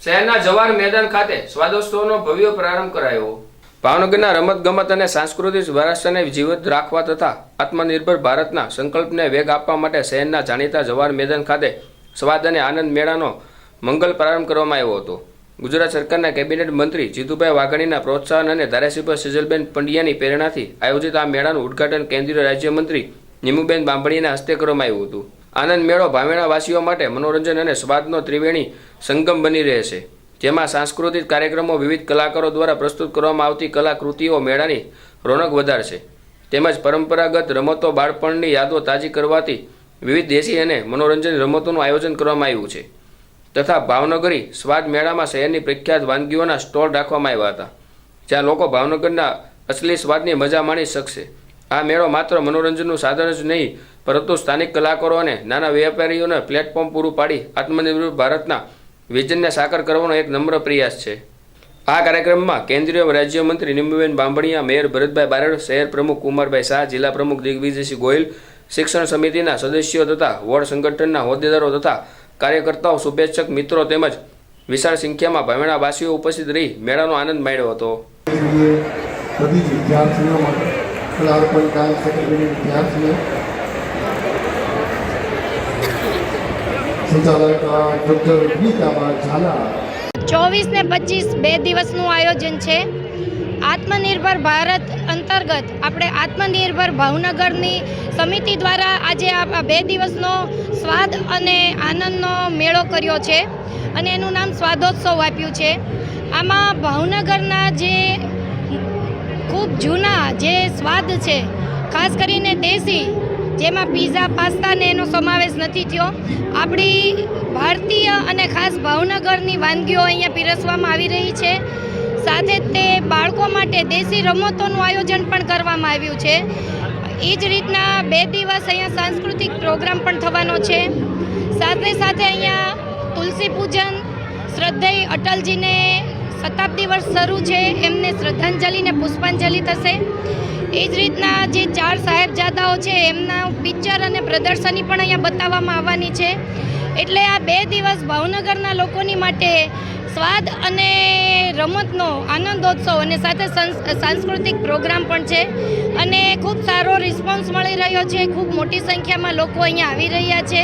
શહેરના જવાહર મેદાન ખાતે સ્વાદોત્સવનો ભવ્ય પ્રારંભ કરાયો। ભાવનગરના રમતગમત અને સાંસ્કૃતિક વારસાને જીવંત રાખવા તથા આત્મનિર્ભર ભારતના સંકલ્પને વેગ આપવા માટે શહેરના જાણીતા જવાહર મેદાન ખાતે સ્વાદ અને આનંદ મેળાનો મંગલ પ્રારંભ કરવામાં આવ્યો હતો। ગુજરાત સરકારના કેબિનેટ મંત્રી જીતુભાઈ વાઘાણીના પ્રોત્સાહન અને ધારાસભ્ય સેજલબેન પંડ્યાની પ્રેરણાથી આયોજિત આ મેળાનું ઉદ્ઘાટન કેન્દ્રીય રાજ્યમંત્રી નીમુબેન બાંભણીના હસ્તે કરવામાં આવ્યું હતું। આનંદ મેળો ભાવેણાવાસીઓ માટે મનોરંજન અને સ્વાદનો ત્રિવેણી સંગમ બની રહેશે, જેમાં સાંસ્કૃતિક કાર્યક્રમો, વિવિધ કલાકારો દ્વારા પ્રસ્તુત કરવામાં આવતી કલાકૃતિઓ મેળાની રોનક વધારશે, તેમજ પરંપરાગત રમતો, બાળપણની યાદો તાજી કરવાથી વિવિધ દેશી અને મનોરંજન રમતોનું આયોજન કરવામાં આવ્યું છે તથા ભાવનગરી સ્વાદ મેળામાં શહેરની પ્રખ્યાત વાનગીઓના સ્ટોલ રાખવામાં આવ્યા હતા, જ્યાં લોકો ભાવનગરના અસલી સ્વાદની મજા માણી શકશે। આ મેળો માત્ર મનોરંજનનું સાધન જ નહીં, પરંતુ સ્થાનિક કલાકારો અને નાના વેપારીઓને પ્લેટફોર્મ પૂરું પાડી આત્મનિર્ભર ભારતના વિઝનને સાકાર કરવાનો એક નમ્ર પ્રયાસ છે। આ કાર્યક્રમમાં કેન્દ્રીય રાજ્યમંત્રી નીમુબેન બાંભણીયા, મેયર ભરતભાઈ બારડ, શહેર પ્રમુખ કુમારભાઈ શાહ, જિલ્લા પ્રમુખ દિગ્વિજયસિંહ ગોહિલ, શિક્ષણ સમિતિના સદસ્યો તથા વોર્ડ સંગઠનના હોદ્દેદારો તથા કાર્યકર્તાઓ, શુભેચ્છક મિત્રો તેમજ વિશાળ સંખ્યામાં ભાવેણાવાસીઓ ઉપસ્થિત રહી મેળાનો આનંદ માણ્યો હતો। સંચાલક ડોક્ટર ગીતાબા ઝાલા 24 ને 25 બે દિવસનું આયોજન છે। આત્મનિર્ભર ભારત અંતર્ગત આપણે આત્મનિર્ભર ભાવનગરની સમિતિ દ્વારા આજે આ 2 દિવસનો સ્વાદ અને આનંદનો મેળો કર્યો છે અને એનું નામ સ્વાદોત્સવ આપ્યું છે। આમાં ભાવનગરના જે ખૂબ જૂના જે સ્વાદ છે, ખાસ કરીને દેશી, જેમાં પીઝા, પાસ્તા ને એનો સમાવેશ નથી થયો, આપણી ભારતીય અને ખાસ ભાવનગરની વાનગીઓ અહીંયા પીરસવામાં આવી રહી છે। સાથે તે બાળકો માટે દેશી રમતોનું આયોજન પણ કરવામાં આવ્યું છે। એ જ રીતના 2 દિવસ અહીંયા સાંસ્કૃતિક પ્રોગ્રામ પણ થવાનો છે। સાથે સાથે અહીંયા તુલસી પૂજન, શ્રદ્ધેય અટલજીને શતાબ્દી વર્ષ શરૂ છે, એમને શ્રદ્ધાંજલિ ને પુષ્પાંજલિ થશે। એ જ રીતના જે 4 સાહેબજાદાઓ છે એમના પિક્ચર અને પ્રદર્શની પણ અહીંયા બતાવવામાં આવવાની છે। એટલે આ 2 દિવસ ભાવનગરના લોકોની માટે સ્વાદ અને રમતનો આનંદોત્સવ અને સાથે સાંસ્કૃતિક પ્રોગ્રામ પણ છે અને ખૂબ સારો રિસ્પોન્સ મળી રહ્યો છે। ખૂબ મોટી સંખ્યામાં લોકો અહીંયા આવી રહ્યા છે।